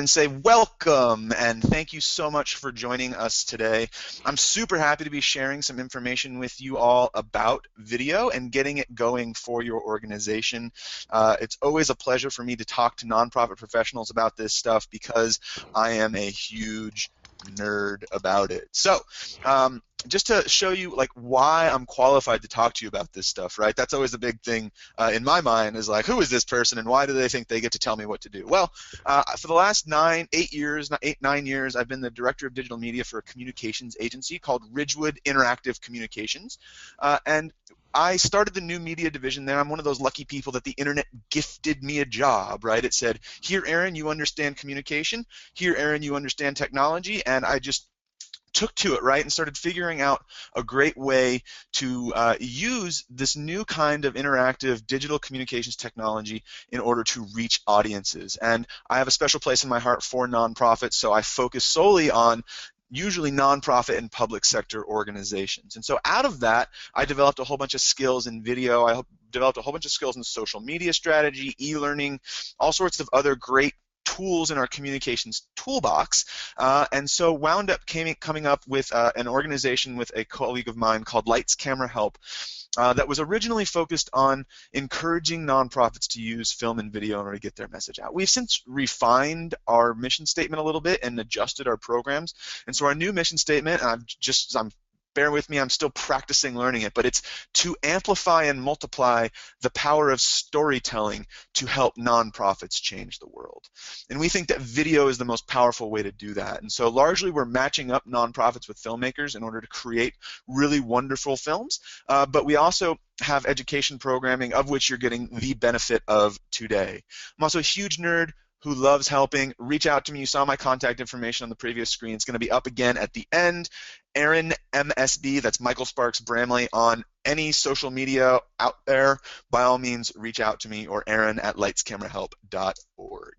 and say welcome and thank you so much for joining us today. I'm super happy to be sharing some information with you all about video and getting it going for your organization. It's always a pleasure for me to talk to nonprofit professionals about this stuff because I am a huge nerd about it. So, just to show you like why I'm qualified to talk to you about this stuff, right? That's always the big thing in my mind is like, who is this person and why do they think they get to tell me what to do? Well, for the last 9 years, I've been the director of digital media for a communications agency called Ridgewood Interactive Communications, and I started the new media division there. I'm one of those lucky people that the internet gifted me a job, right? It said, here, Aaron, you understand communication. Here, Aaron, you understand technology. And I just took to it, right, and started figuring out a great way to use this new kind of interactive digital communications technology in order to reach audiences. And I have a special place in my heart for nonprofits, so I focus solely on usually nonprofit and public sector organizations. And so out of that, I developed a whole bunch of skills in video. I developed a whole bunch of skills in social media strategy, e-learning, all sorts of other great tools in our communications toolbox, and so wound up coming up with an organization with a colleague of mine called Lights Camera Help that was originally focused on encouraging nonprofits to use film and video in order to get their message out. We've since refined our mission statement a little bit and adjusted our programs, and so our new mission statement, bear with me, I'm still practicing learning it, but it's to amplify and multiply the power of storytelling to help nonprofits change the world. And we think that video is the most powerful way to do that. And so largely we're matching up nonprofits with filmmakers in order to create really wonderful films, but we also have education programming of which you're getting the benefit of today. I'm also a huge nerd who loves helping. Reach out to me. You saw my contact information on the previous screen. It's going to be up again at the end. Aaron MSB, that's Michael Sparks Bramley, on any social media out there. By all means, reach out to me, or aaron@lightscamerahelp.org.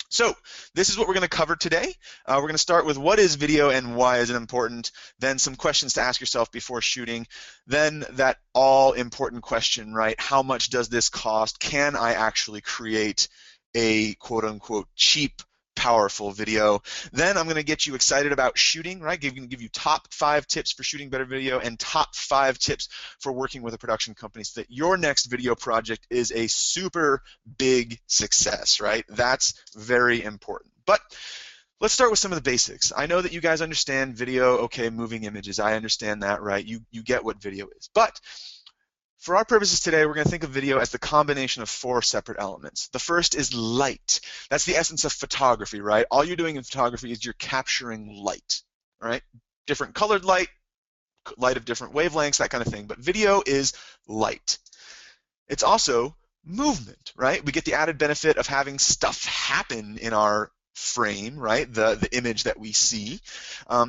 So this is what we're going to cover today. We're going to start with what is video and why is it important, then some questions to ask yourself before shooting, then that all-important question, right? How much does this cost? Can I actually create a quote-unquote cheap, powerful video? Then I'm going to get you excited about shooting, right? I'm going to give you top 5 tips for shooting better video and top 5 tips for working with a production company so that your next video project is a super big success, right? That's very important. But let's start with some of the basics. I know that you guys understand video, okay, moving images. I understand that, right? You get what video is. But for our purposes today, we're going to think of video as the combination of 4 separate elements. The first is light. That's the essence of photography, right? All you're doing in photography is you're capturing light, right? Different colored light, light of different wavelengths, that kind of thing. But video is light. It's also movement, right? We get the added benefit of having stuff happen in our frame, right? The image that we see.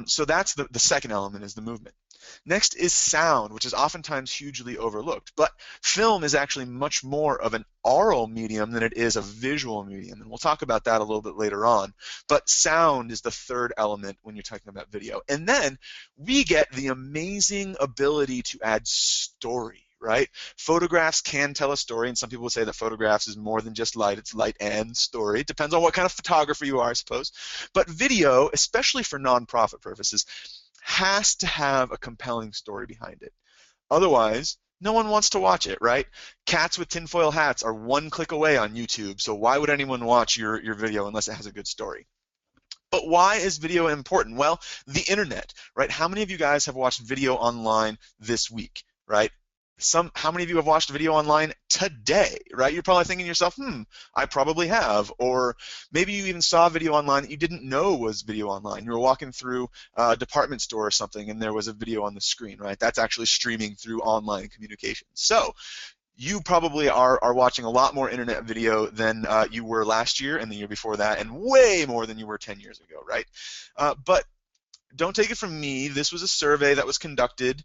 So that's the second element, is the movement. Next is sound, which is oftentimes hugely overlooked. But film is actually much more of an aural medium than it is a visual medium. And we'll talk about that a little bit later on. But sound is the third element when you're talking about video. And then we get the amazing ability to add story, right? Photographs can tell a story, and some people will say that photographs is more than just light. It's light and story. It depends on what kind of photographer you are, I suppose. But video, especially for nonprofit purposes, has to have a compelling story behind it. Otherwise, no one wants to watch it, right? Cats with tinfoil hats are 1 click away on YouTube, so why would anyone watch your video unless it has a good story? But why is video important? Well, the internet, right? How many of you guys have watched video online this week, right? How many of you have watched video online today, right? You're probably thinking to yourself, I probably have. Or maybe you even saw video online that you didn't know was video online. You were walking through a department store or something and there was a video on the screen, right? That's actually streaming through online communication. So you probably are watching a lot more internet video than you were last year and the year before that, and way more than you were 10 years ago, right? But don't take it from me. This was a survey that was conducted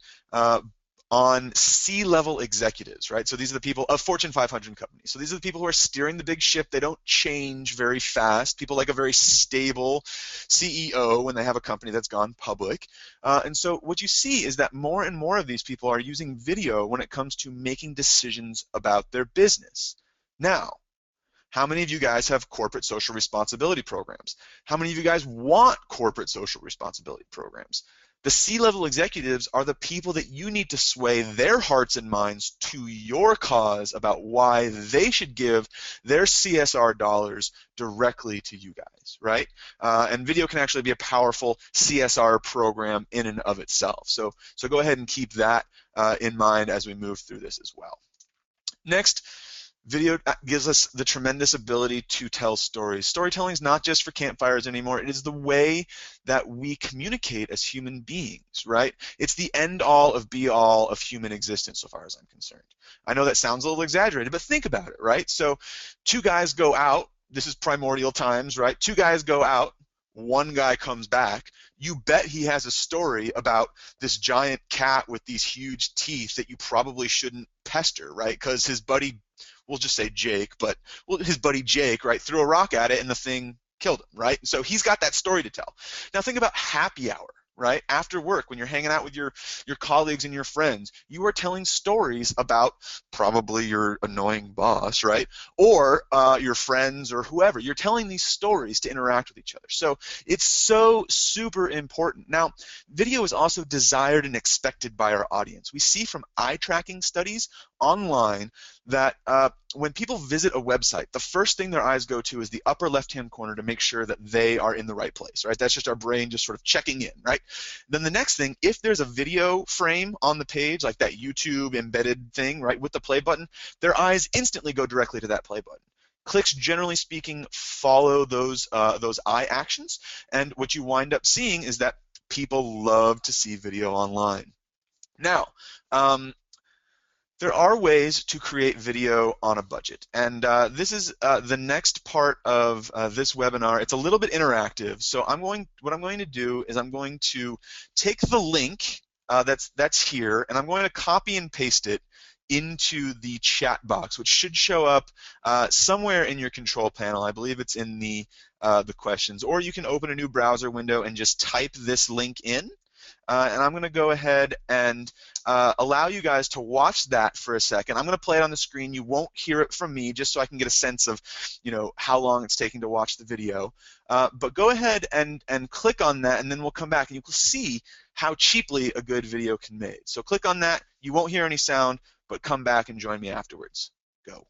on C-level executives, right? So these are the people of Fortune 500 companies. So these are the people who are steering the big ship. They don't change very fast. People like a very stable CEO when they have a company that's gone public. And so what you see is that more and more of these people are using video when it comes to making decisions about their business. Now, How many of you guys have corporate social responsibility programs? How many of you guys want corporate social responsibility programs? The C-level executives are the people that you need to sway their hearts and minds to your cause about why they should give their CSR dollars directly to you guys, right? And video can actually be a powerful CSR program in and of itself. So go ahead and keep that in mind as we move through this as well. Next, video gives us the tremendous ability to tell stories. Storytelling is not just for campfires anymore. It is the way that we communicate as human beings, right? It's the end-all of be-all of human existence, so far as I'm concerned. I know that sounds a little exaggerated, but think about it, right? So two guys go out. This is primordial times, right? Two guys go out. One guy comes back. You bet he has a story about this giant cat with these huge teeth that you probably shouldn't pester, right? Because his buddy, we'll just say Jake, but his buddy Jake, right, threw a rock at it and the thing killed him, right? So he's got that story to tell. Now think about happy hour, right? After work, when you're hanging out with your colleagues and your friends, you are telling stories about probably your annoying boss, right? Or your friends or whoever. You're telling these stories to interact with each other. So it's so super important. Now, video is also desired and expected by our audience. We see from eye tracking studies online that when people visit a website, the first thing their eyes go to is the upper left-hand corner to make sure that they are in the right place, right? That's just our brain just sort of checking in, right? Then the next thing, if there's a video frame on the page, like that YouTube embedded thing, right, with the play button, their eyes instantly go directly to that play button. Clicks, generally speaking, follow those eye actions, and what you wind up seeing is that people love to see video online. Now, there are ways to create video on a budget, and this is the next part of this webinar. It's a little bit interactive, so what I'm going to do is I'm going to take the link that's here, and I'm going to copy and paste it into the chat box, which should show up somewhere in your control panel. I believe it's in the questions, or you can open a new browser window and just type this link in. And I'm going to go ahead and allow you guys to watch that for a second. I'm going to play it on the screen. You won't hear it from me, just so I can get a sense of, how long it's taking to watch the video. But go ahead and click on that, and then we'll come back and you will see how cheaply a good video can be made. So click on that. You won't hear any sound, but come back and join me afterwards. Go.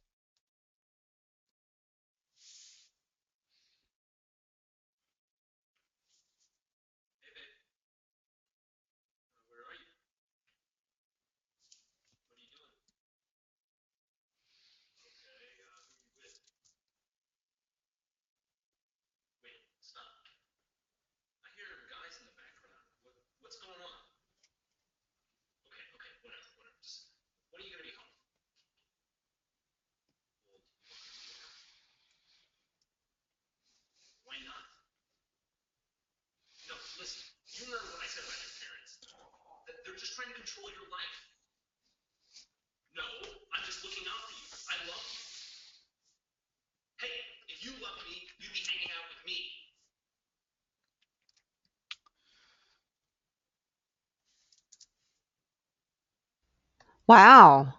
Wow.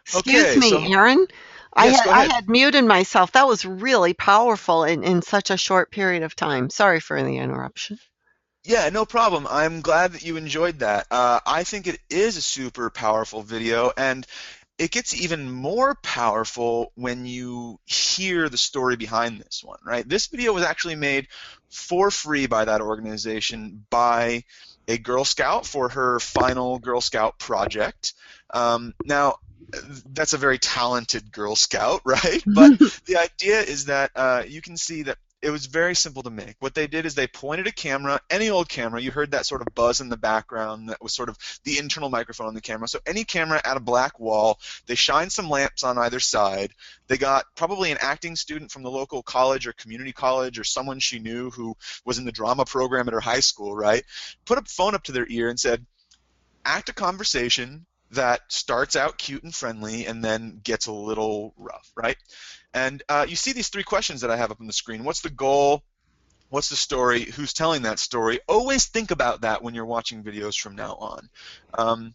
Excuse Okay, so me, Aaron. yes, go I ahead. had muted myself. That was really powerful in such a short period of time. Sorry for the interruption. Yeah, no problem. I'm glad that you enjoyed that. I think it is a super powerful video, and it gets even more powerful when you hear the story behind this one, right? This video was actually made for free by that organization by a Girl Scout for her final Girl Scout project. Now, that's a very talented Girl Scout, right? But the idea is that you can see that it was very simple to make. What they did is they pointed a camera, any old camera. You heard that sort of buzz in the background that was sort of the internal microphone on the camera. So any camera at a black wall, they shined some lamps on either side. They got probably an acting student from the local college or community college or someone she knew who was in the drama program at her high school, right? Put a phone up to their ear and said, act a conversation that starts out cute and friendly and then gets a little rough, right? And you see these three questions that I have up on the screen. What's the goal? What's the story? Who's telling that story? Always think about that when you're watching videos from now on.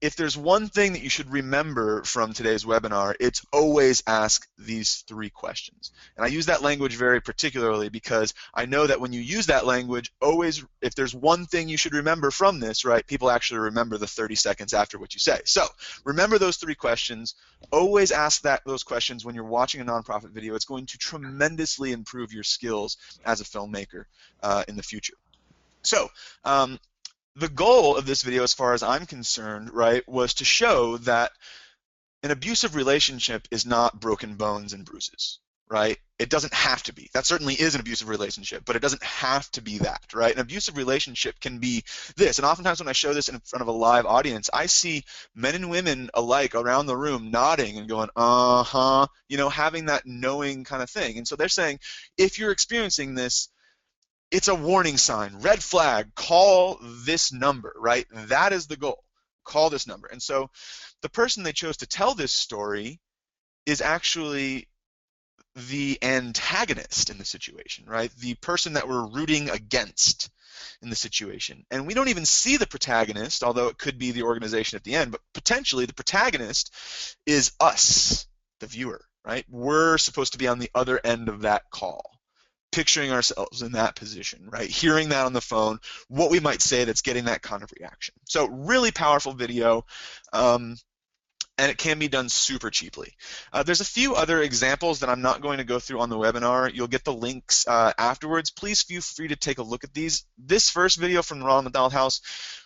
if there's one thing that you should remember from today's webinar, it's always ask these 3 questions. And I use that language very particularly because I know that when you use that language, always, if there's one thing you should remember from this, right, people actually remember the 30 seconds after what you say. So remember those 3 questions. Always ask those questions when you're watching a nonprofit video. It's going to tremendously improve your skills as a filmmaker in the future. So, the goal of this video, as far as I'm concerned, right, was to show that an abusive relationship is not broken bones and bruises, right? It doesn't have to be. That certainly is an abusive relationship, but it doesn't have to be that, right? An abusive relationship can be this, and oftentimes when I show this in front of a live audience, I see men and women alike around the room nodding and going, uh-huh, you know, having that knowing kind of thing. And so they're saying, if you're experiencing this, it's a warning sign, red flag, call this number, right? That is the goal, call this number. And so the person they chose to tell this story is actually the antagonist in the situation, right? The person that we're rooting against in the situation. And we don't even see the protagonist, although it could be the organization at the end, but potentially the protagonist is us, the viewer, right? We're supposed to be on the other end of that call, picturing ourselves in that position, right? Hearing that on the phone, what we might say that's getting that kind of reaction. So really powerful video, and it can be done super cheaply. There's a few other examples that I'm not going to go through on the webinar. You'll get the links afterwards. Please feel free to take a look at these. This first video from the Ronald McDonald House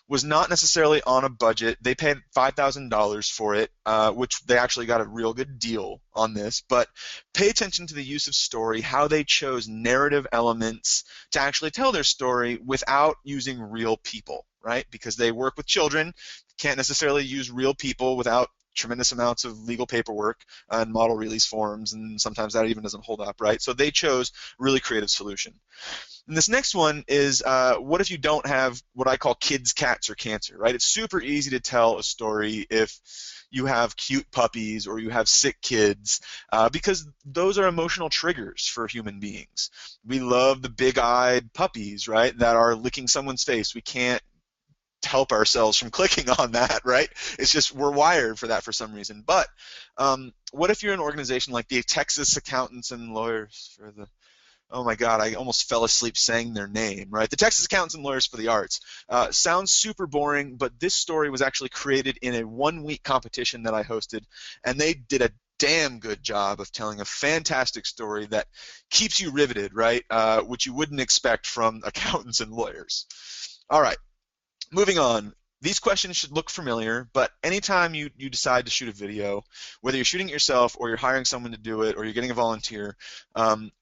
was not necessarily on a budget. They paid $5,000 for it, which they actually got a real good deal on this. But pay attention to the use of story, how they chose narrative elements to actually tell their story without using real people, right? Because they work with children, can't necessarily use real people without tremendous amounts of legal paperwork and model release forms, and sometimes that even doesn't hold up, right? So they chose a really creative solution. And this next one is, what if you don't have what I call kids, cats, or cancer, right? It's super easy to tell a story if you have cute puppies or you have sick kids, because those are emotional triggers for human beings. We love the big-eyed puppies, right, that are licking someone's face. We can't help ourselves from clicking on that, right? It's just we're wired for that for some reason. But what if you're an organization like the Texas Accountants and Lawyers for the, oh my God, I almost fell asleep saying their name, right? The Texas Accountants and Lawyers for the Arts. Sounds super boring, but this story was actually created in a 1-week competition that I hosted, and they did a damn good job of telling a fantastic story that keeps you riveted, right? Which you wouldn't expect from accountants and lawyers. All right. Moving on, these questions should look familiar, but anytime you decide to shoot a video, whether you're shooting it yourself or you're hiring someone to do it or you're getting a volunteer,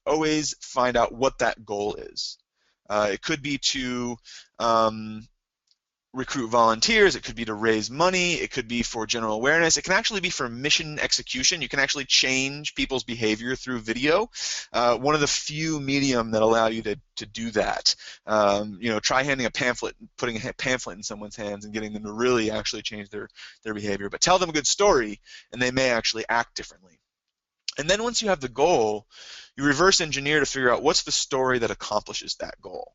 always find out what that goal is. It could be to recruit volunteers, it could be to raise money, it could be for general awareness, it can actually be for mission execution. You can actually change people's behavior through video. One of the few medium that allow you to do that. You know, try handing a pamphlet, putting a pamphlet in someone's hands and getting them to really actually change their behavior. But tell them a good story and they may actually act differently. And then once you have the goal, you reverse engineer to figure out what's the story that accomplishes that goal.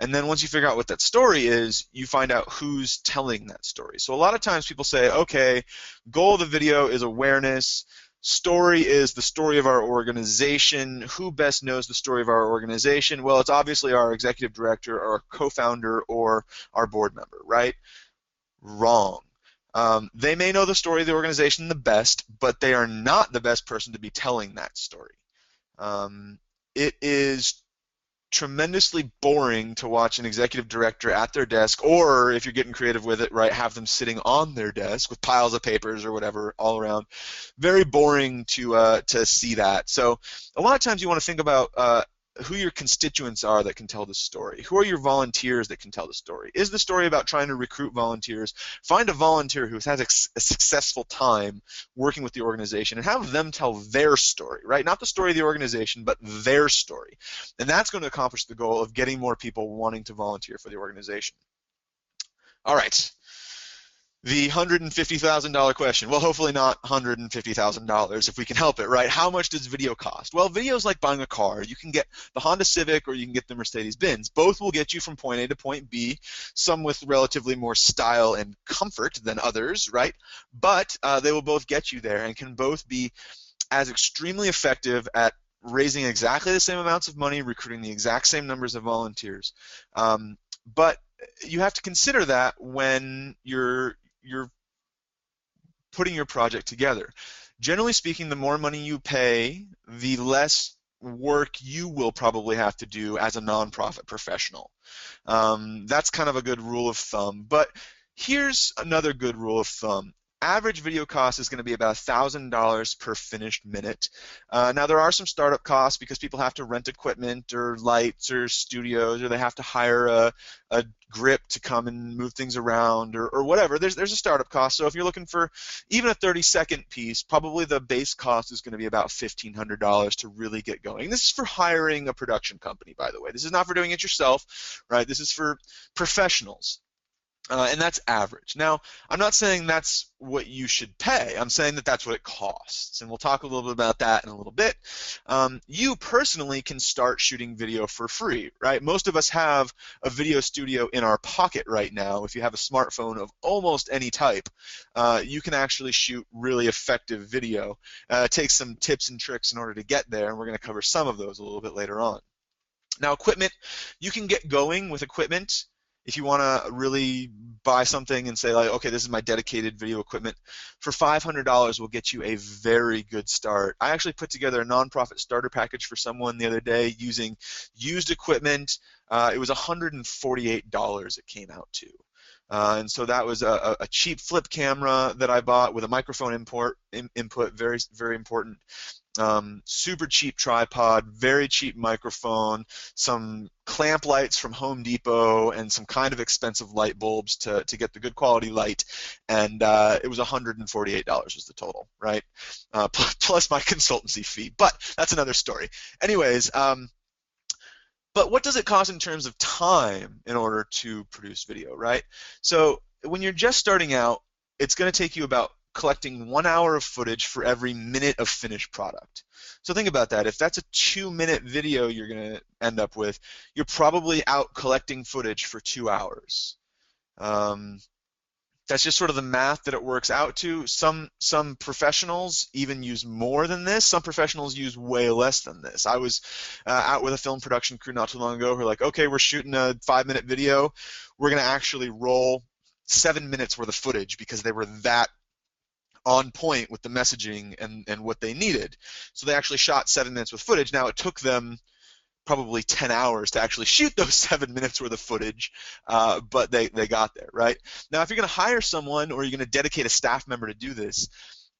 And then once you figure out what that story is, you find out who's telling that story. So a lot of times people say, okay, goal of the video is awareness, story is the story of our organization. Who best knows the story of our organization? Well, it's obviously our executive director, our co-founder, or our board member, right? Wrong. They may know the story of the organization the best, but they are not the best person to be telling that story. It is tremendously boring to watch an executive director at their desk, or if you're getting creative with it, right, have them sitting on their desk with piles of papers or whatever all around. Very boring to see that. So a lot of times you want to think about who your constituents are that can tell the story. Who are your volunteers that can tell the story? Is the story about trying to recruit volunteers? Find a volunteer who has had a successful time working with the organization and have them tell their story, right? Not the story of the organization, but their story. And that's going to accomplish the goal of getting more people wanting to volunteer for the organization. All right. The $150,000 question. Well, hopefully not $150,000 if we can help it, right? How much does video cost? Well, video is like buying a car. You can get the Honda Civic or you can get the Mercedes-Benz. Both will get you from point A to point B, some with relatively more style and comfort than others, right? But they will both get you there and can both be as extremely effective at raising exactly the same amounts of money, recruiting the exact same numbers of volunteers. But you have to consider that when you're putting your project together. Generally speaking, the more money you pay, the less work you will probably have to do as a nonprofit professional. That's kind of a good rule of thumb. But here's another good rule of thumb. Average video cost is going to be about $1,000 per finished minute. Now there are some startup costs because people have to rent equipment or lights or studios, or they have to hire a grip to come and move things around, or whatever. There's a startup cost. So if you're looking for even a 30-second piece, probably the base cost is going to be about $1,500 to really get going. This is for hiring a production company, by the way. This is not for doing it yourself, right? This is for professionals. And that's average. Now, I'm not saying that's what you should pay. I'm saying that that's what it costs. And we'll talk a little bit about that in a little bit. You personally can start shooting video for free, right? Most of us have a video studio in our pocket right now. If you have a smartphone of almost any type, you can actually shoot really effective video. It takes some tips and tricks in order to get there, and we're going to cover some of those a little bit later on. Now, equipment, you can get going with equipment. If you want to really buy something and say, like, okay, this is my dedicated video equipment, for $500 will get you a very good start. I actually put together a nonprofit starter package for someone the other day using used equipment. It was $148 it came out to. And so that was a cheap flip camera that I bought with a microphone input, very, very important. Super cheap tripod, very cheap microphone, some clamp lights from Home Depot, and some kind of expensive light bulbs to get the good quality light, and it was $148 was the total, right? Plus my consultancy fee, but that's another story. Anyways, but what does it cost in terms of time in order to produce video, right? So when you're just starting out, it's going to take you about collecting 1 hour of footage for every minute of finished product. So think about that. If that's a 2-minute video you're going to end up with, you're probably out collecting footage for 2 hours. That's just sort of the math that it works out to. Some professionals even use more than this. Some professionals use way less than this. I was out with a film production crew not too long ago who were like, okay, we're shooting a 5-minute video. We're going to actually roll 7 minutes worth of footage because they were that on point with the messaging and what they needed. So they actually shot 7 minutes with footage. Now, it took them probably 10 hours to actually shoot those 7 minutes worth of footage, but they got there, right? Now, if you're going to hire someone or you're going to dedicate a staff member to do this,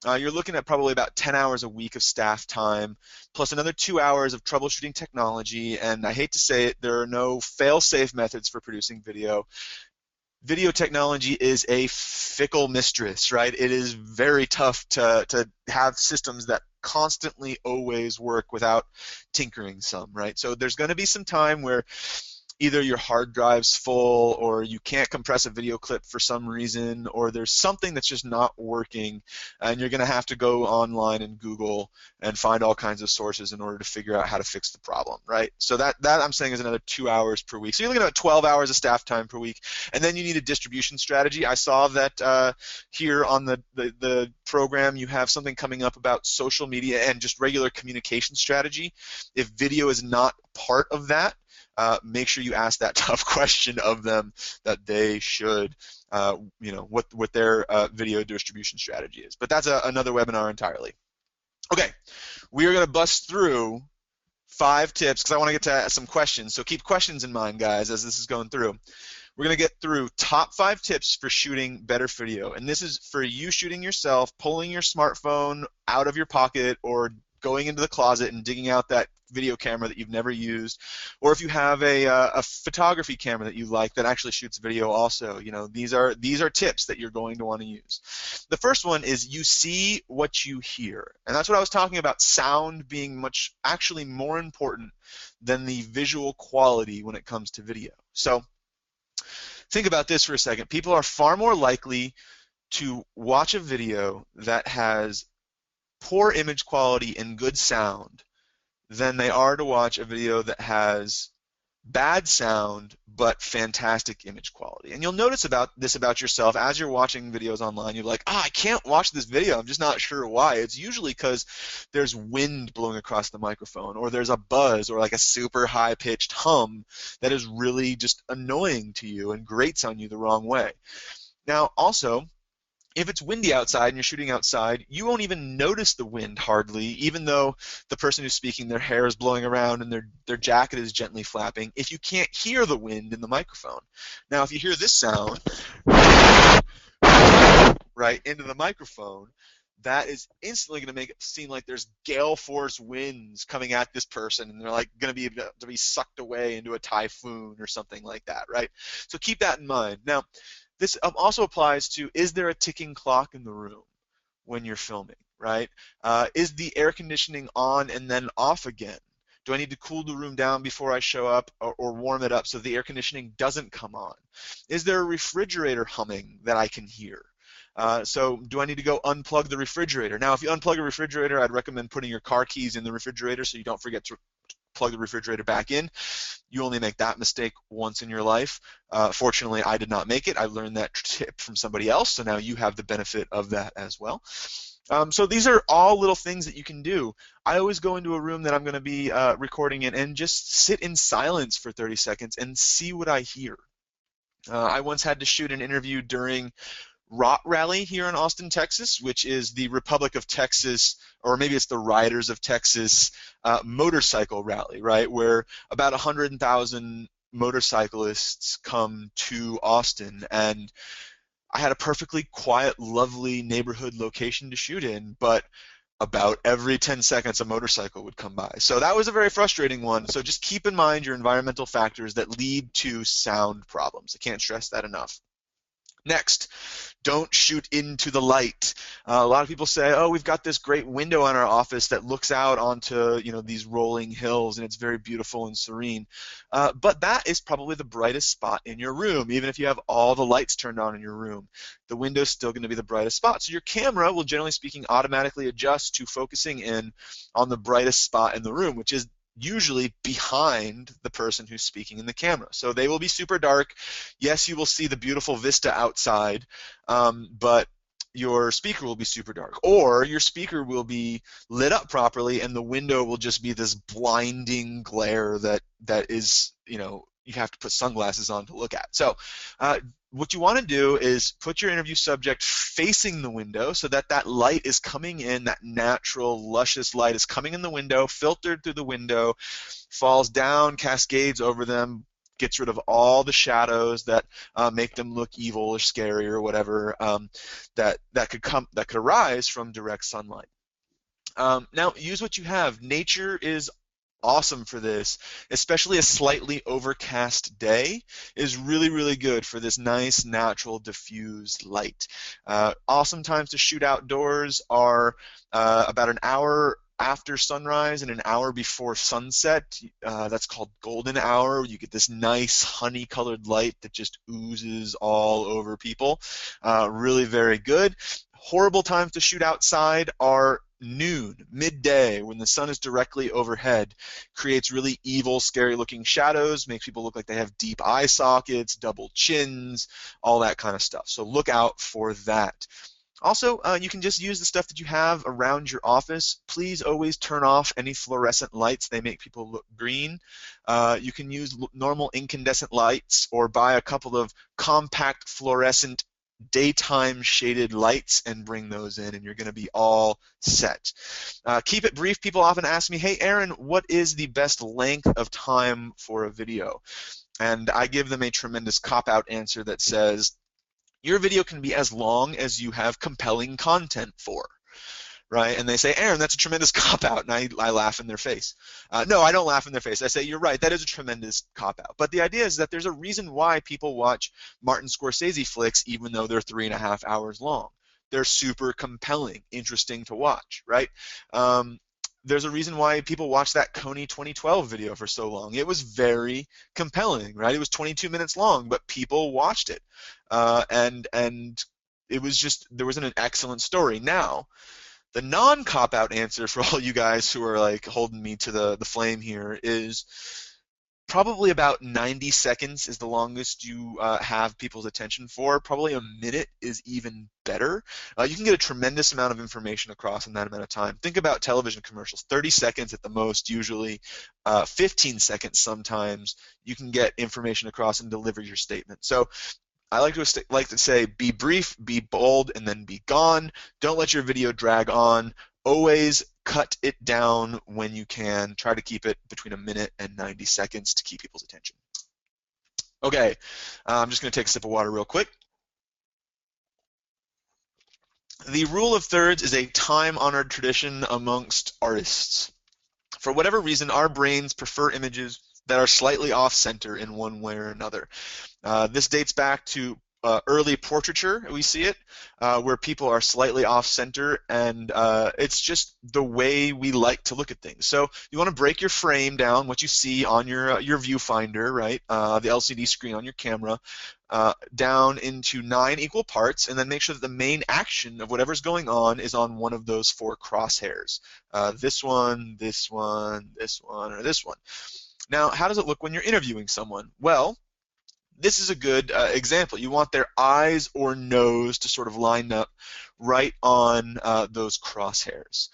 you're looking at probably about 10 hours a week of staff time, plus another 2 hours of troubleshooting technology, and I hate to say it, there are no fail-safe methods for producing video. Video technology is a fickle mistress, right? It is very tough to have systems that constantly always work without tinkering some, right? So there's going to be some time where either your hard drive's full or you can't compress a video clip for some reason, or there's something that's just not working, and you're going to have to go online and Google and find all kinds of sources in order to figure out how to fix the problem, right? So that I'm saying is another 2 hours per week. So you're looking at 12 hours of staff time per week, and then you need a distribution strategy. I saw that here on the program you have something coming up about social media and just regular communication strategy. If video is not part of that, make sure you ask that tough question of them that they should, what their video distribution strategy is. But that's another webinar entirely. Okay, we are going to bust through 5 tips because I want to get to some questions. So keep questions in mind, guys, as this is going through. We're going to get through top 5 tips for shooting better video. And this is for you shooting yourself, pulling your smartphone out of your pocket, or going into the closet and digging out that video camera that you've never used, or if you have a photography camera that you like that actually shoots video also. These are tips that you're going to want to use. The first one is you see what you hear, and that's what I was talking about, sound being actually more important than the visual quality when it comes to video. So think about this for a second. People are far more likely to watch a video that has poor image quality and good sound than they are to watch a video that has bad sound but fantastic image quality. And you'll notice about yourself as you're watching videos online. You're like, I can't watch this video. I'm just not sure why. It's usually because there's wind blowing across the microphone, or there's a buzz, or like a super high-pitched hum that is really just annoying to you and grates on you the wrong way. Now, also, if it's windy outside and you're shooting outside, you won't even notice the wind hardly, even though the person who's speaking, their hair is blowing around and their jacket is gently flapping, if you can't hear the wind in the microphone. Now, if you hear this sound right into the microphone, that is instantly going to make it seem like there's gale force winds coming at this person, and they're like going to be sucked away into a typhoon or something like that, right? So keep that in mind. Now, this also applies to, is there a ticking clock in the room when you're filming, right? Is the air conditioning on and then off again? Do I need to cool the room down before I show up, or warm it up so the air conditioning doesn't come on? Is there a refrigerator humming that I can hear? So do I need to go unplug the refrigerator? Now, if you unplug a refrigerator, I'd recommend putting your car keys in the refrigerator so you don't forget to plug the refrigerator back in. You only make that mistake once in your life. Fortunately, I did not make it. I learned that tip from somebody else, so now you have the benefit of that as well. So these are all little things that you can do. I always go into a room that I'm going to be recording in and just sit in silence for 30 seconds and see what I hear. I once had to shoot an interview during ROT Rally here in Austin, Texas, which is the Republic of Texas, or maybe it's the Riders of Texas motorcycle rally, right, where about 100,000 motorcyclists come to Austin. And I had a perfectly quiet, lovely neighborhood location to shoot in, but about every 10 seconds a motorcycle would come by. So that was a very frustrating one. So just keep in mind your environmental factors that lead to sound problems. I can't stress that enough. Next, don't shoot into the light. A lot of people say, oh, we've got this great window in our office that looks out onto, these rolling hills, and it's very beautiful and serene. But that is probably the brightest spot in your room. Even if you have all the lights turned on in your room, the window's still going to be the brightest spot. So your camera will, generally speaking, automatically adjust to focusing in on the brightest spot in the room, which is usually behind the person who's speaking in the camera. So they will be super dark. Yes, you will see the beautiful vista outside, but your speaker will be super dark. Or your speaker will be lit up properly and the window will just be this blinding glare that is, you have to put sunglasses on to look at. So what you want to do is put your interview subject facing the window so that that light is coming in, that natural, luscious light is coming in the window, filtered through the window, falls down, cascades over them, gets rid of all the shadows that make them look evil or scary or whatever that could arise from direct sunlight. Now, use what you have. Nature is awesome for this, especially a slightly overcast day is really, really good for this nice, natural, diffused light. Awesome times to shoot outdoors are about an hour after sunrise and an hour before sunset. That's called golden hour. You get this nice honey-colored light that just oozes all over people. Really very good. Horrible times to shoot outside are noon, midday, when the sun is directly overhead. Creates really evil, scary-looking shadows, makes people look like they have deep eye sockets, double chins, all that kind of stuff. So look out for that. Also, you can just use the stuff that you have around your office. Please always turn off any fluorescent lights. They make people look green. You can use normal incandescent lights or buy a couple of compact fluorescent daytime shaded lights and bring those in, and you're going to be all set. Keep it brief. People often ask me, hey Aaron, what is the best length of time for a video? And I give them a tremendous cop-out answer that says, your video can be as long as you have compelling content for. Right? And they say, Aaron, that's a tremendous cop-out, and I laugh in their face. No, I don't laugh in their face. I say, you're right, that is a tremendous cop-out. But the idea is that there's a reason why people watch Martin Scorsese flicks even though they're 3.5 hours long. They're super compelling, interesting to watch, right? There's a reason why people watch that Kony 2012 video for so long. It was very compelling, right? It was 22 minutes long, but people watched it. And it was just, there wasn't an excellent story. Now, the non-cop-out answer for all you guys who are like holding me to the flame here is probably about 90 seconds is the longest you have people's attention for. Probably a minute is even better. You can get a tremendous amount of information across in that amount of time. Think about television commercials, 30 seconds at the most, usually 15 seconds sometimes. You can get information across and deliver your statement. So I like to say, be brief, be bold, and then be gone. Don't let your video drag on. Always cut it down when you can. Try to keep it between a minute and 90 seconds to keep people's attention. Okay, I'm just going to take a sip of water real quick. The rule of thirds is a time-honored tradition amongst artists. For whatever reason, our brains prefer images that are slightly off-center in one way or another. This dates back to early portraiture. We see it where people are slightly off-center, and it's just the way we like to look at things. So you want to break your frame down, what you see on your viewfinder, right? The LCD screen on your camera, down into 9 equal parts, and then make sure that the main action of whatever's going on is on one of those 4 crosshairs. This one, this one, this one, or this one. Now, how does it look when you're interviewing someone? Well, this is a good example. You want their eyes or nose to sort of line up right on those crosshairs.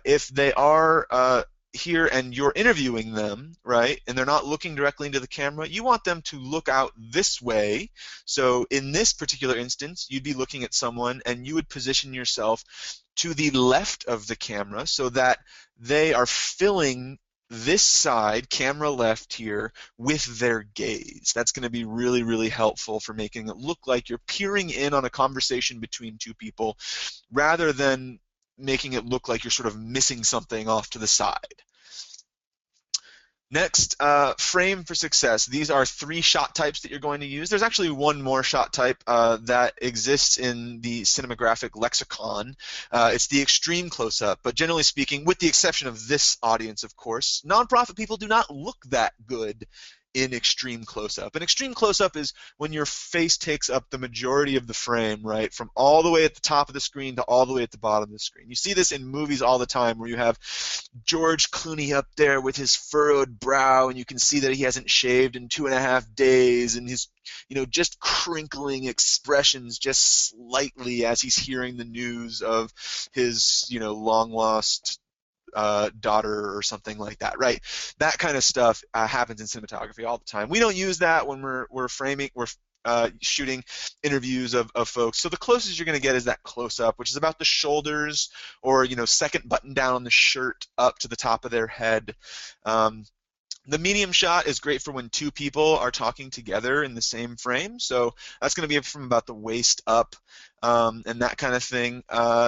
If they are here and you're interviewing them, right, and they're not looking directly into the camera, you want them to look out this way. So in this particular instance, you'd be looking at someone and you would position yourself to the left of the camera so that they are filling this side, camera left here, with their gaze. That's going to be really, really helpful for making it look like you're peering in on a conversation between 2 people rather than making it look like you're sort of missing something off to the side. Next, frame for success. These are 3 shot types that you're going to use. There's actually one more shot type that exists in the cinematographic lexicon. It's the extreme close-up, but generally speaking, with the exception of this audience, of course, nonprofit people do not look that good in extreme close-up. An extreme close-up is when your face takes up the majority of the frame, right, from all the way at the top of the screen to all the way at the bottom of the screen. You see this in movies all the time where you have George Clooney up there with his furrowed brow, and you can see that he hasn't shaved in 2.5 days, and his, just crinkling expressions just slightly as he's hearing the news of his, long-lost daughter or something like that, right? That kind of stuff happens in cinematography all the time. We don't use that when we're shooting interviews of folks. So the closest you're going to get is that close-up, which is about the shoulders or, second button down on the shirt up to the top of their head. The medium shot is great for when 2 people are talking together in the same frame. So that's going to be from about the waist up and that kind of thing.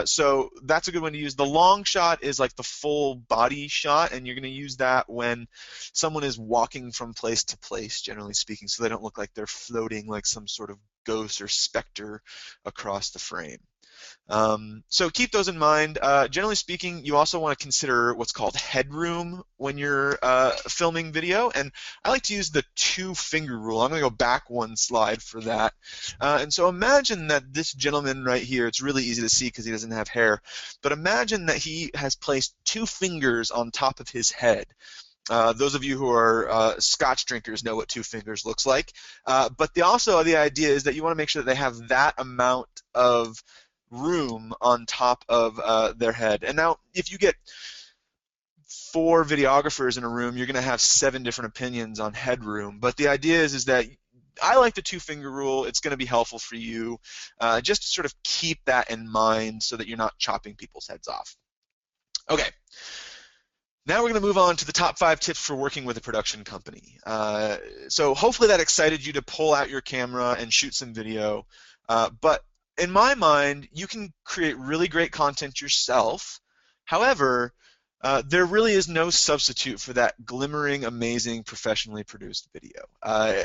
So that's a good one to use. The long shot is like the full body shot, and you're going to use that when someone is walking from place to place, generally speaking, so they don't look like they're floating like some sort of ghost or specter across the frame. So keep those in mind. Generally speaking, you also want to consider what's called headroom when you're filming video, and I like to use the 2-finger rule. I'm going to go back 1 slide for that. And so imagine that this gentleman right here, it's really easy to see because he doesn't have hair, but imagine that he has placed 2 fingers on top of his head. Those of you who are Scotch drinkers know what 2 fingers looks like, but the idea is that you want to make sure that they have that amount of room on top of their head. And now if you get 4 videographers in a room, you're going to have 7 different opinions on headroom. But the idea is that I like the 2-finger rule. It's going to be helpful for you just to sort of keep that in mind so that you're not chopping people's heads off. Okay. Now we're going to move on to the top 5 tips for working with a production company. So hopefully that excited you to pull out your camera and shoot some video. But in my mind, you can create really great content yourself. However, there really is no substitute for that glimmering, amazing, professionally produced video.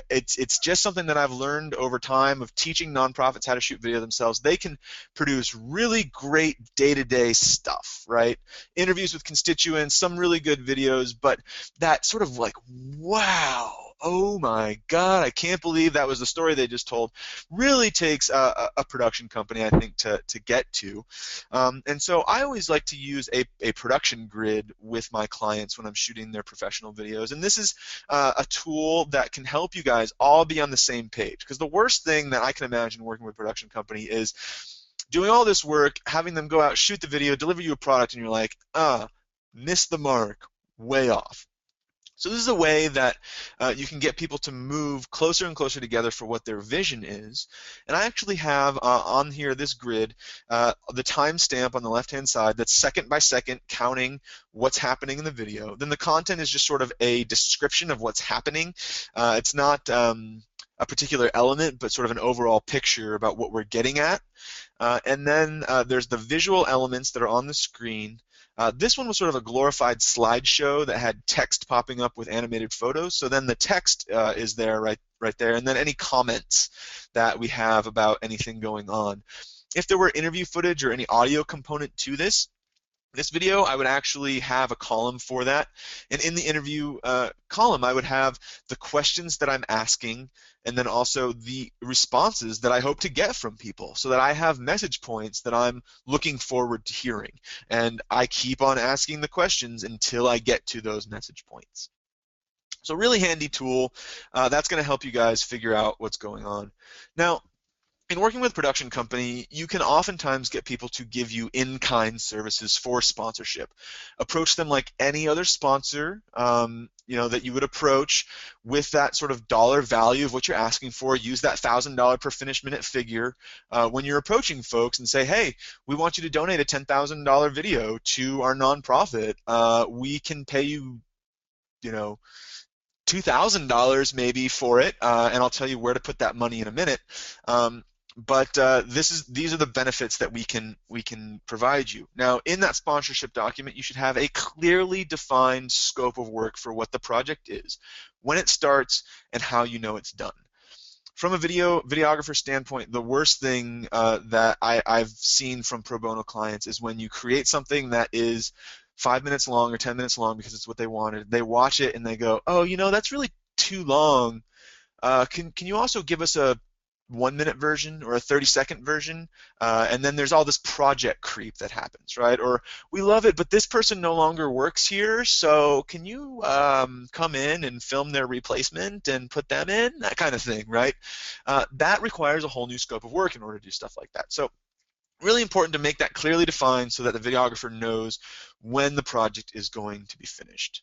It's just something that I've learned over time of teaching nonprofits how to shoot video themselves. They can produce really great day-to-day stuff, right? Interviews with constituents, some really good videos, but that sort of like, wow, oh my God, I can't believe that was the story they just told, really takes a production company, I think, to get to. And so I always like to use a production grid with my clients when I'm shooting their professional videos. And this is a tool that can help you guys all be on the same page. Because the worst thing that I can imagine working with a production company is doing all this work, having them go out, shoot the video, deliver you a product, and you're like, missed the mark, way off. So this is a way that you can get people to move closer and closer together for what their vision is. And I actually have on here this grid the timestamp on the left-hand side that's second by second counting what's happening in the video. Then the content is just sort of a description of what's happening. It's not a particular element, but sort of an overall picture about what we're getting at. And then there's the visual elements that are on the screen. This one was sort of a glorified slideshow that had text popping up with animated photos. So then the text is there, right there, and then any comments that we have about anything going on. If there were interview footage or any audio component to this video, I would actually have a column for that. And in the interview column, I would have the questions that I'm asking and then also the responses that I hope to get from people so that I have message points that I'm looking forward to hearing. And I keep on asking the questions until I get to those message points. So really handy tool. That's going to help you guys figure out what's going on. Now, in working with a production company, you can oftentimes get people to give you in-kind services for sponsorship. Approach them like any other sponsor, that you would approach with that sort of dollar value of what you're asking for. Use that $1,000 per finished minute figure when you're approaching folks and say, hey, we want you to donate a $10,000 video to our nonprofit. We can pay you, $2,000 maybe for it, and I'll tell you where to put that money in a minute. But these are the benefits that we can provide you. Now, in that sponsorship document, you should have a clearly defined scope of work for what the project is, when it starts, and how you know it's done. From a videographer standpoint, the worst thing that I've seen from pro bono clients is when you create something that is 5 minutes long or 10 minutes long because it's what they wanted. They watch it and they go, oh, that's really too long. Can you also give us a 1-minute version or a 30-second version? And then there's all this project creep that happens, right? Or we love it, but this person no longer works here, so can you come in and film their replacement and put them in? That kind of thing, right? That requires a whole new scope of work in order to do stuff like that. So really important to make that clearly defined so that the videographer knows when the project is going to be finished.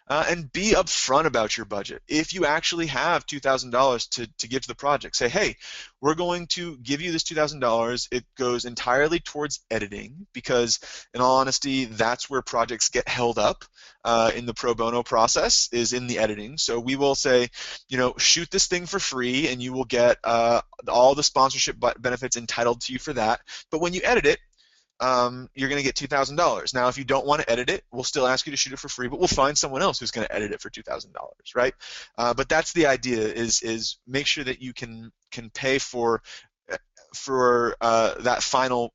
And be upfront about your budget. If you actually have $2,000 to give to the project, say, hey, we're going to give you this $2,000. It goes entirely towards editing because, in all honesty, that's where projects get held up in the pro bono process, is in the editing. So we will say, shoot this thing for free and you will get all the sponsorship benefits entitled to you for that. But when you edit it, you're going to get $2,000. Now, if you don't want to edit it, we'll still ask you to shoot it for free, but we'll find someone else who's going to edit it for $2,000, right? But that's the idea: is make sure that you can pay for that final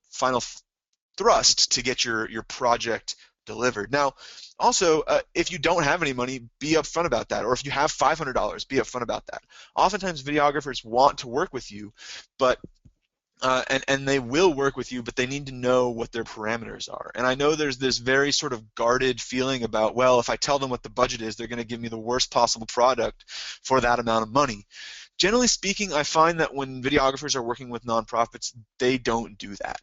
thrust to get your project delivered. Now, also, if you don't have any money, be upfront about that. Or if you have $500, be upfront about that. Oftentimes, videographers want to work with you, but and they will work with you, but they need to know what their parameters are. And I know there's this very sort of guarded feeling about, well, if I tell them what the budget is, they're going to give me the worst possible product for that amount of money. Generally speaking, I find that when videographers are working with nonprofits, they don't do that,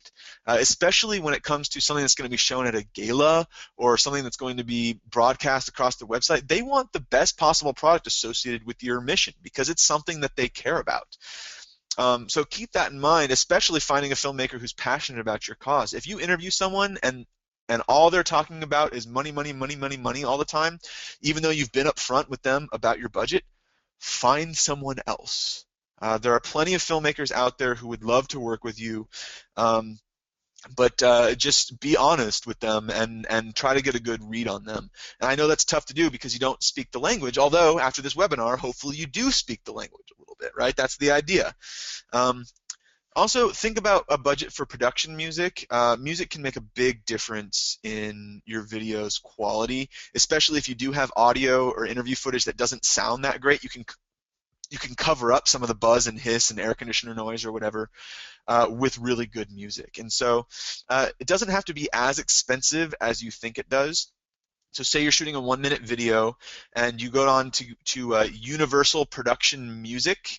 especially when it comes to something that's going to be shown at a gala or something that's going to be broadcast across the website. They want the best possible product associated with your mission because it's something that they care about. So keep that in mind, especially finding a filmmaker who's passionate about your cause. If you interview someone and all they're talking about is money, money, money, money, money all the time, even though you've been upfront with them about your budget, find someone else. There are plenty of filmmakers out there who would love to work with you, but just be honest with them and try to get a good read on them. And I know that's tough to do because you don't speak the language, although after this webinar, hopefully you do speak the language a little bit, right? That's the idea. Also, think about a budget for production music. Music can make a big difference in your video's quality, especially if you do have audio or interview footage that doesn't sound that great. You can cover up some of the buzz and hiss and air conditioner noise or whatever with really good music. And so it doesn't have to be as expensive as you think it does. So say you're shooting a 1-minute video and you go on to Universal Production Music.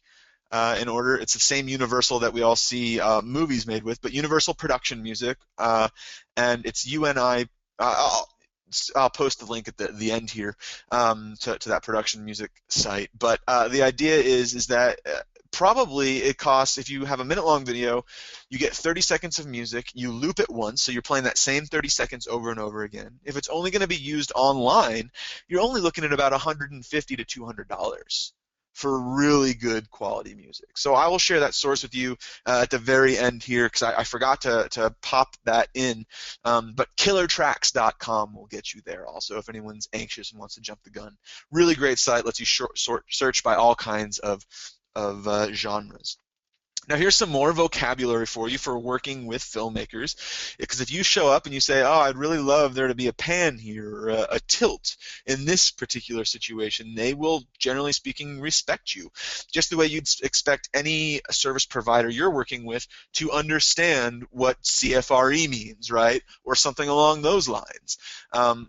It's the same Universal that we all see movies made with, but Universal Production Music, and it's UNI. I'll post the link at the end here to that production music site. But the idea is that probably it costs, if you have a minute-long video, you get 30 seconds of music, you loop it once, so you're playing that same 30 seconds over and over again. If it's only going to be used online, you're only looking at about $150 to $200 for really good quality music. So I will share that source with you at the very end here, because I forgot to pop that in. But killertracks.com will get you there also if anyone's anxious and wants to jump the gun. Really great site, lets you search by all kinds of genres. Now here's some more vocabulary for you for working with filmmakers, because if you show up and you say, oh, I'd really love there to be a pan here or a tilt in this particular situation, they will, generally speaking, respect you, just the way you'd expect any service provider you're working with to understand what CFRE means, right, or something along those lines.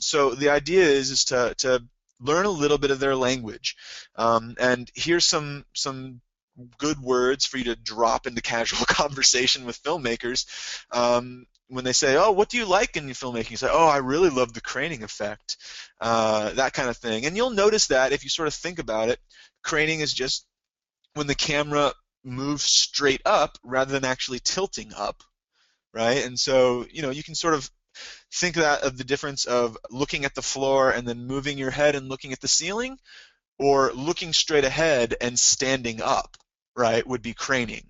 So the idea is to learn a little bit of their language, and here's some good words for you to drop into casual conversation with filmmakers. When they say, oh, what do you like in your filmmaking? You say, oh, I really love the craning effect, that kind of thing. And you'll notice that if you sort of think about it, craning is just when the camera moves straight up rather than actually tilting up, right? And so, you can sort of think of the difference of looking at the floor and then moving your head and looking at the ceiling, or looking straight ahead and standing up, right, would be craning.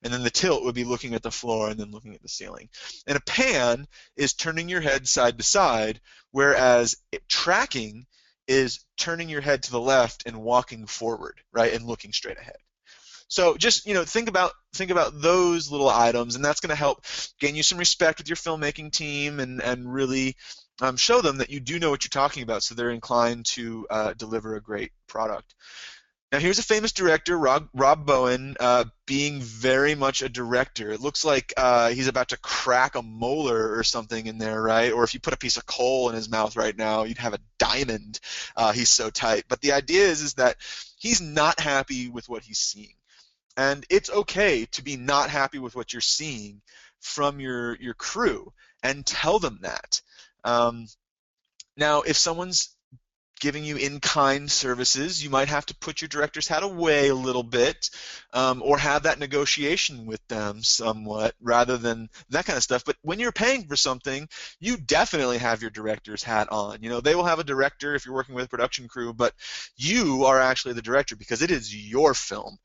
And then the tilt would be looking at the floor and then looking at the ceiling. And a pan is turning your head side to side, whereas tracking is turning your head to the left and walking forward, right, and looking straight ahead. So just think about those little items, and that's going to help gain you some respect with your filmmaking team and really show them that you do know what you're talking about, so they're inclined to deliver a great product. Now here's a famous director, Rob Bowen, being very much a director. It looks like he's about to crack a molar or something in there, right? Or if you put a piece of coal in his mouth right now, you'd have a diamond. He's so tight. But the idea is that he's not happy with what he's seeing. And it's okay to be not happy with what you're seeing from your crew, and tell them that. Now, if someone's giving you in-kind services, you might have to put your director's hat away a little bit, or have that negotiation with them somewhat, rather than that kind of stuff. But when you're paying for something, you definitely have your director's hat on. They will have a director if you're working with a production crew, but you are actually the director because it is your film.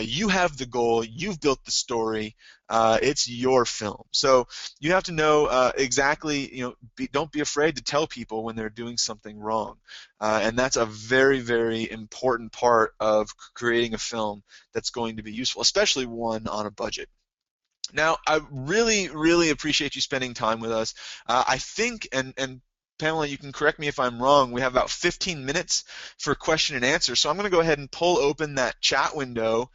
You have the goal, you've built the story, it's your film. So you have to know exactly, don't be afraid to tell people when they're doing something wrong. And that's a very, very important part of creating a film that's going to be useful, especially one on a budget. Now, I really, really appreciate you spending time with us. I think, and Pamela, you can correct me if I'm wrong, we have about 15 minutes for question and answer. So I'm going to go ahead and pull open that chat window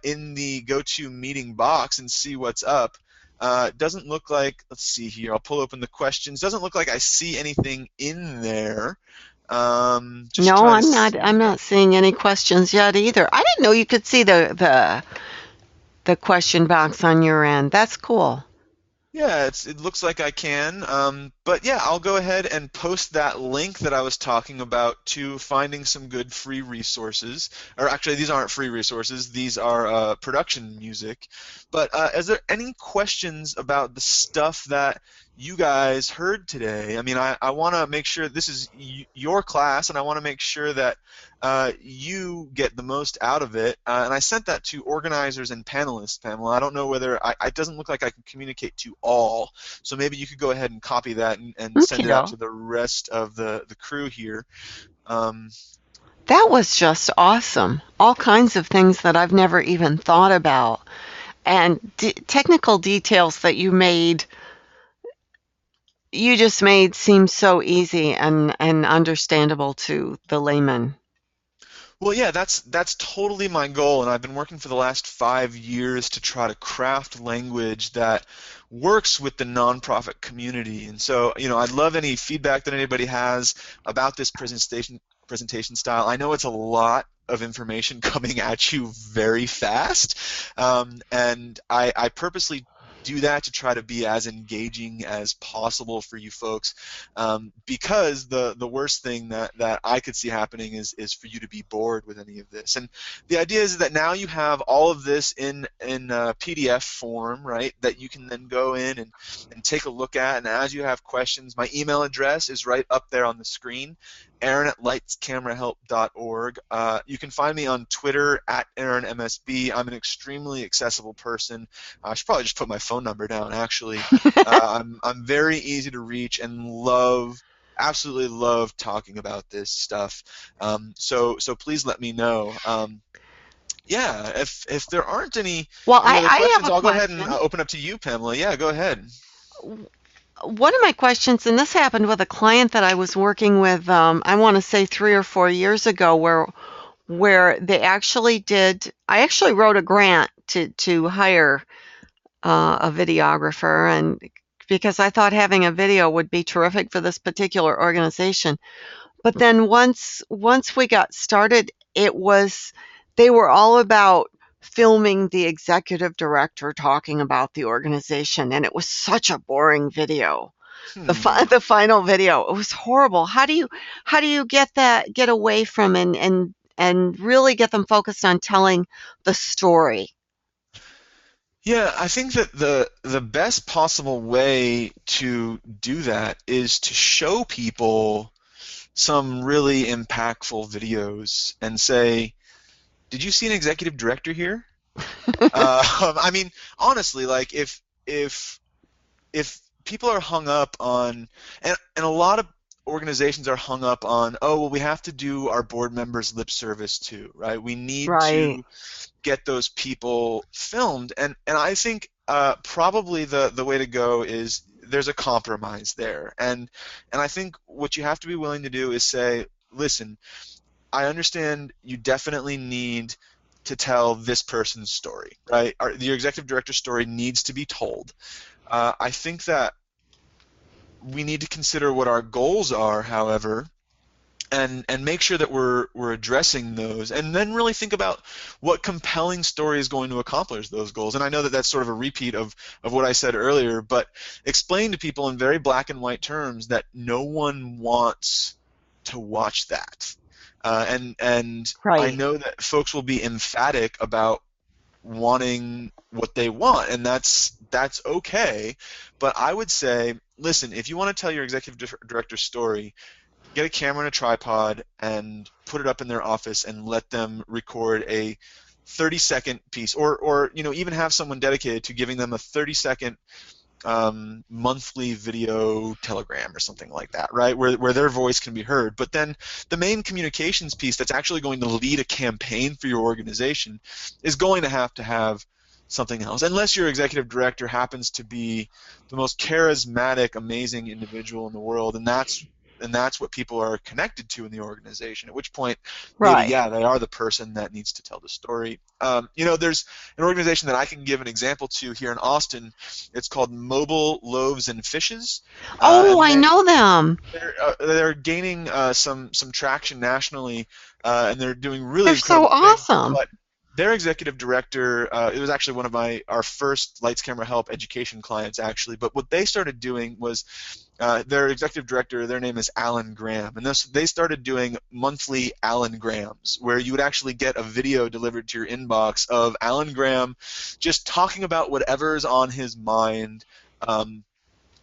in the GoToMeeting box and see what's up. It doesn't look like, let's see here, I'll pull open the questions. Doesn't look like I see anything in there. No, I'm not seeing any questions yet either. I didn't know you could see the question box on your end. That's cool. Yeah, it looks like I can, but yeah, I'll go ahead and post that link that I was talking about to finding some good free resources. Or actually, these aren't free resources, these are production music. But is there any questions about the stuff that you guys heard today? I mean, I want to make sure this is your class, and I want to make sure that you get the most out of it. And I sent that to organizers and panelists, Pamela. I don't know whether, it doesn't look like I can communicate to all, so maybe you could go ahead and copy that and send it out to the rest of the crew here. That was just awesome. All kinds of things that I've never even thought about. and technical details that you just made seem so easy and understandable to the layman. Well, yeah, that's totally my goal, and I've been working for the last 5 years to try to craft language that works with the nonprofit community. And so, I'd love any feedback that anybody has about this presentation style. I know it's a lot of information coming at you very fast, and I purposely do that to try to be as engaging as possible for you folks, because the worst thing that I could see happening is for you to be bored with any of this. And the idea is that now you have all of this in a PDF form, right, that you can then go in and take a look at. And as you have questions, my email address is right up there on the screen, Aaron@lightscamerahelp.org. You can find me on Twitter @AaronMSB. I'm an extremely accessible person. I should probably just put my phone number down, actually. I'm very easy to reach and absolutely love talking about this stuff. So please let me know. Yeah, if there aren't any other questions, I'll go ahead and open up to you, Pamela. Yeah, go ahead. One of my questions, and this happened with a client that I was working with, I want to say 3 or 4 years ago, where they actually I actually wrote a grant to hire a videographer, and because I thought having a video would be terrific for this particular organization. But then once we got started, they were all about filming the executive director talking about the organization, and it was such a boring video. The final video, it was horrible. How do you get away from and really get them focused on telling the story? Yeah, I think that the best possible way to do that is to show people some really impactful videos and say, did you see an executive director here? I mean, honestly, like if people are hung up on, and a lot of organizations are hung up on, oh, well, we have to do our board members lip service too, right? We need to get those people filmed, and I think probably the way to go is there's a compromise there, and I think what you have to be willing to do is say, listen, I understand you definitely need to tell this person's story, right? Your executive director's story needs to be told. I think that we need to consider what our goals are, however, and make sure that we're addressing those, and then really think about what compelling story is going to accomplish those goals. And I know that that's sort of a repeat of what I said earlier, but explain to people in very black and white terms that no one wants to watch that. And I know that folks will be emphatic about wanting what they want, and that's okay. But I would say, listen, if you want to tell your executive director's story, get a camera and a tripod and put it up in their office and let them record a 30-second piece, or even have someone dedicated to giving them a 30-second monthly video telegram or something like that, right, where their voice can be heard. But then the main communications piece that's actually going to lead a campaign for your organization is going to have something else, unless your executive director happens to be the most charismatic, amazing individual in the world, and that's what people are connected to in the organization, at which point maybe, yeah, they are the person that needs to tell the story. There's an organization that I can give an example to here in Austin. It's called Mobile Loaves and Fishes. I know them. They're gaining some traction nationally, and they're doing really incredible things. They're so awesome. But their executive director, it was actually one of our first Lights Camera Help education clients, actually. But what they started doing was, their executive director, their name is Alan Graham, and they started doing monthly Alan Grahams, where you would actually get a video delivered to your inbox of Alan Graham just talking about whatever's on his mind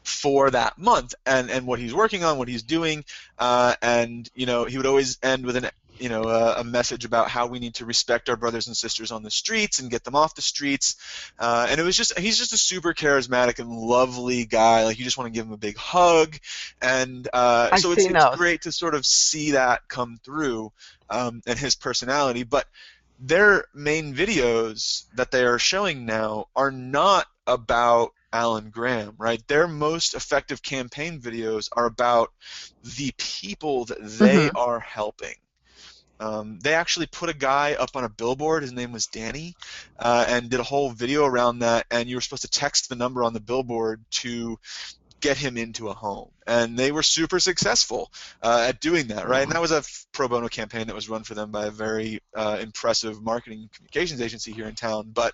for that month, and what he's working on, what he's doing, and he would always end with a message about how we need to respect our brothers and sisters on the streets and get them off the streets. And he's just a super charismatic and lovely guy. Like, you just want to give him a big hug. And so it's great to sort of see that come through, and his personality. But their main videos that they are showing now are not about Alan Graham, right? Their most effective campaign videos are about the people that they Hmm. are helping. They actually put a guy up on a billboard. His name was Danny, and did a whole video around that. And you were supposed to text the number on the billboard to get him into a home. And they were super successful at doing that, right? And Wow. that was a pro bono campaign that was run for them by a very impressive marketing communications agency here in town. But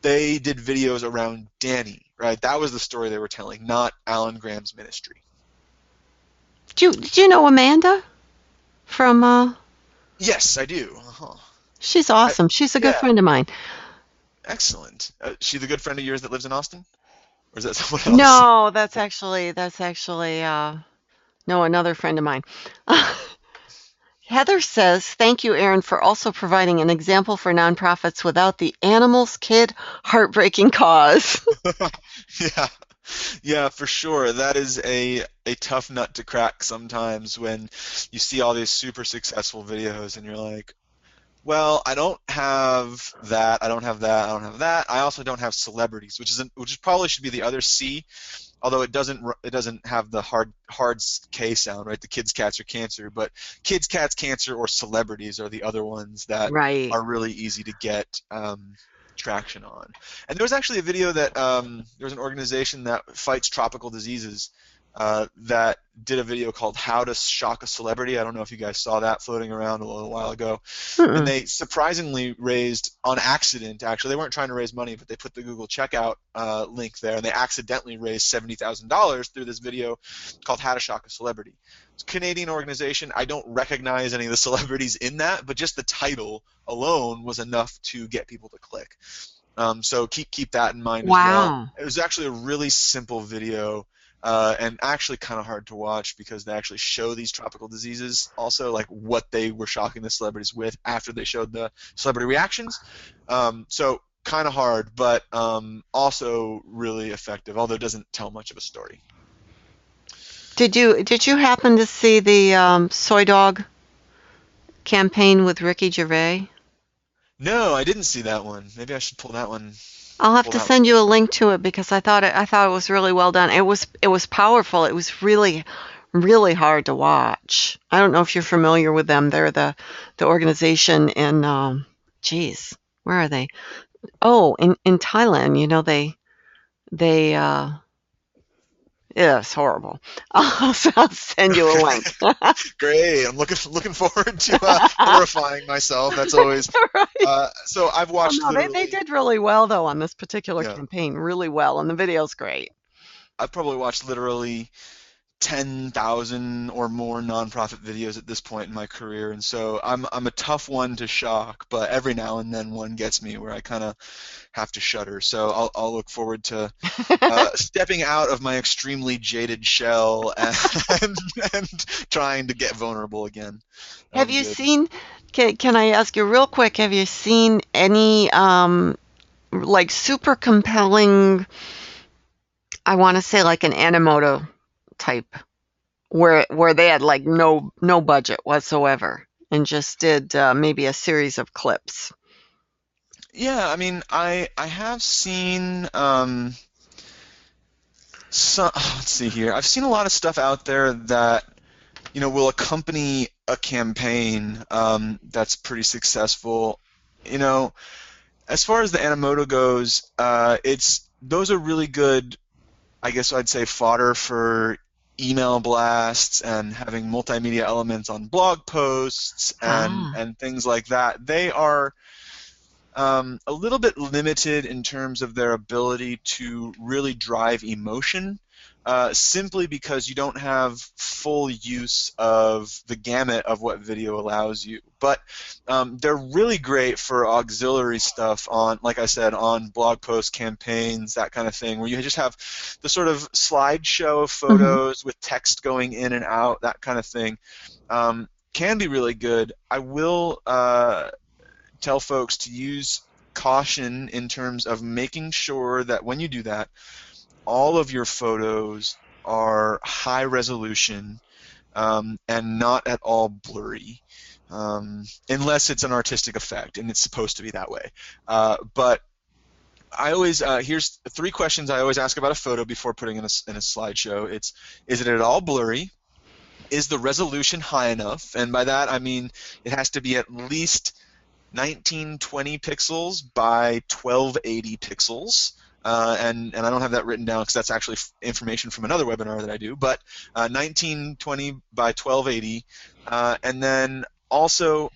they did videos around Danny, right? That was the story they were telling, not Alan Graham's ministry. Did you know Amanda from Yes, I do. Uh-huh. she's I, awesome. She's a good yeah, friend of mine. excellent. She the good friend of yours that lives in Austin? Or is that someone else? No, that's actually no, another friend of mine. Heather says, "Thank you, Aaron, for also providing an example for nonprofits without the animals kid heartbreaking cause." Yeah, yeah, for sure. That is a tough nut to crack sometimes when you see all these super successful videos and you're like, well, I don't have that, I don't have that, I don't have that. I also don't have celebrities, which is probably should be the other C, although it doesn't have the hard K sound, right? The kids, cats, or cancer, but kids, cats, cancer, or celebrities are the other ones that Right. are really easy to get traction on. And there was actually a video that there was an organization that fights tropical diseases that did a video called "How to Shock a Celebrity." I don't know if you guys saw that floating around a little while ago. And Mm-mm. they surprisingly raised, on accident, actually, they weren't trying to raise money, but they put the Google checkout link there, and they accidentally raised $70,000 through this video called "How to Shock a Celebrity." It's a Canadian organization. I don't recognize any of the celebrities in that, but just the title alone was enough to get people to click. So keep that in mind as well. Wow. It was actually a really simple video, and actually kind of hard to watch because they actually show these tropical diseases also, like what they were shocking the celebrities with after they showed the celebrity reactions. So kind of hard, but also really effective, although it doesn't tell much of a story. Did you happen to see the soy dog campaign with Ricky Gervais? No, I didn't see that one. Maybe I should I'll have pull to that one. send you a link to it because I thought it was really well done. It was powerful. It was really really hard to watch. I don't know if you're familiar with them. They're the organization in geez, where are they? Oh, in Thailand. They yeah, it's horrible. I'll send you a link. Great. I'm looking forward to horrifying myself. That's always Right. so I've Oh watched no, they literally, did really well though on this particular yeah, campaign, really well, and the video's great. I've probably watched literally 10,000 or more nonprofit videos at this point in my career, and so I'm a tough one to shock, but every now and then one gets me where I kind of have to shudder. So I'll look forward to stepping out of my extremely jaded shell and trying to get vulnerable again. That'll Have be you good. seen, can I ask you real quick, have you seen any like super compelling, I want to say like an Animoto type where they had like no budget whatsoever and just did maybe a series of clips. Yeah, I mean, I have seen let's see here. I've seen a lot of stuff out there that will accompany a campaign that's pretty successful. You know, as far as the Animoto goes, it's those are really good. I guess I'd say fodder for email blasts and having multimedia elements on blog posts and Ah. and things like that. They are a little bit limited in terms of their ability to really drive emotion, simply because you don't have full use of the gamut of what video allows you. But they're really great for auxiliary stuff on, like I said, on blog posts, campaigns, that kind of thing, where you just have the sort of slideshow of Hmm. photos with text going in and out, that kind of thing. Can be really good. I will tell folks to use caution in terms of making sure that when you do that, all of your photos are high resolution and not at all blurry. unless it's an artistic effect, and it's supposed to be that way. But I always here's 3 questions I always ask about a photo before putting in a slideshow. It's, is it at all blurry? Is the resolution high enough? And by that I mean it has to be at least 1920 pixels by 1280 pixels. And I don't have that written down because that's actually information from another webinar that I do, but 1920 by 1280. And then also,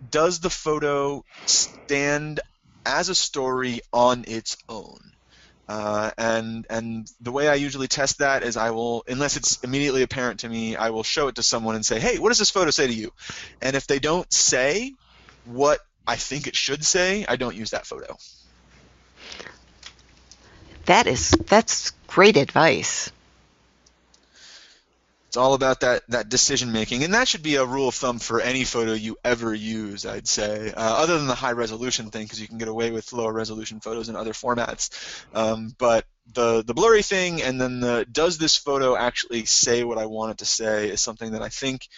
does the photo stand as a story on its own? And the way I usually test that is I will, unless it's immediately apparent to me, I will show it to someone and say, hey, what does this photo say to you? And if they don't say what I think it should say, I don't use that photo. That's great advice. It's all about that decision making, and that should be a rule of thumb for any photo you ever use, I'd say, other than the high resolution thing, because you can get away with lower resolution photos in other formats. But the blurry thing, and then the does this photo actually say what I want it to say, is something that I think,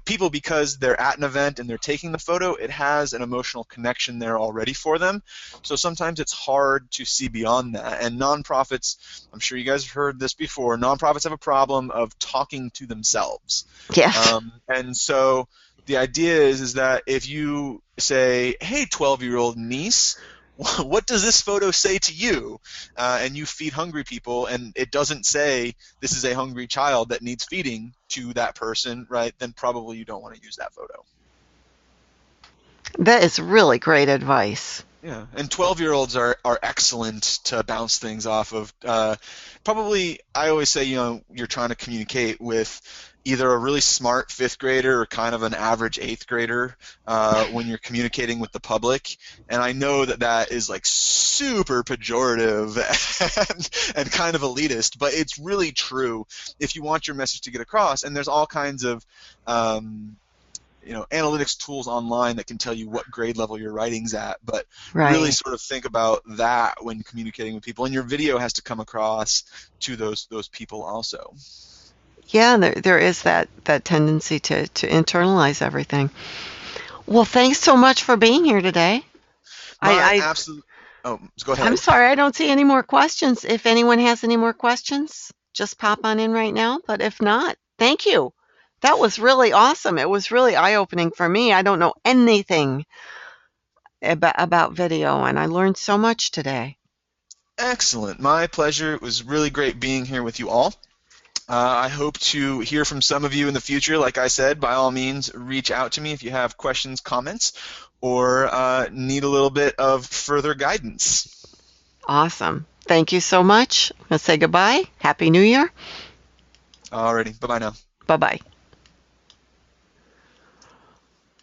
people, because they're at an event and they're taking the photo, it has an emotional connection there already for them. So sometimes it's hard to see beyond that. And nonprofits, I'm sure you guys have heard this before, nonprofits have a problem of talking to themselves. Yes. And so the idea is that if you say, hey, 12-year-old niece, what does this photo say to you? And you feed hungry people, and it doesn't say this is a hungry child that needs feeding to that person, right? Then probably you don't want to use that photo. That is really great advice. Yeah, and 12-year-olds are excellent to bounce things off of. Probably, I always say, you're trying to communicate with either a really smart 5th grader or kind of an average 8th grader when you're communicating with the public. And I know that is like super pejorative and kind of elitist, but it's really true if you want your message to get across. And there's all kinds of analytics tools online that can tell you what grade level your writing's at, but really sort of think about that when communicating with people, and your video has to come across to those people also. Yeah, there is that tendency to internalize everything. Well, thanks so much for being here today. Absolutely. Oh, go ahead. I'm sorry, I don't see any more questions. If anyone has any more questions, just pop on in right now. But if not, thank you. That was really awesome. It was really eye-opening for me. I don't know anything about video, and I learned so much today. Excellent. My pleasure. It was really great being here with you all. I hope to hear from some of you in the future. Like I said, by all means, reach out to me if you have questions, comments, or need a little bit of further guidance. Awesome. Thank you so much. I'm going to say goodbye. Happy New Year. Alrighty. Bye-bye now. Bye-bye.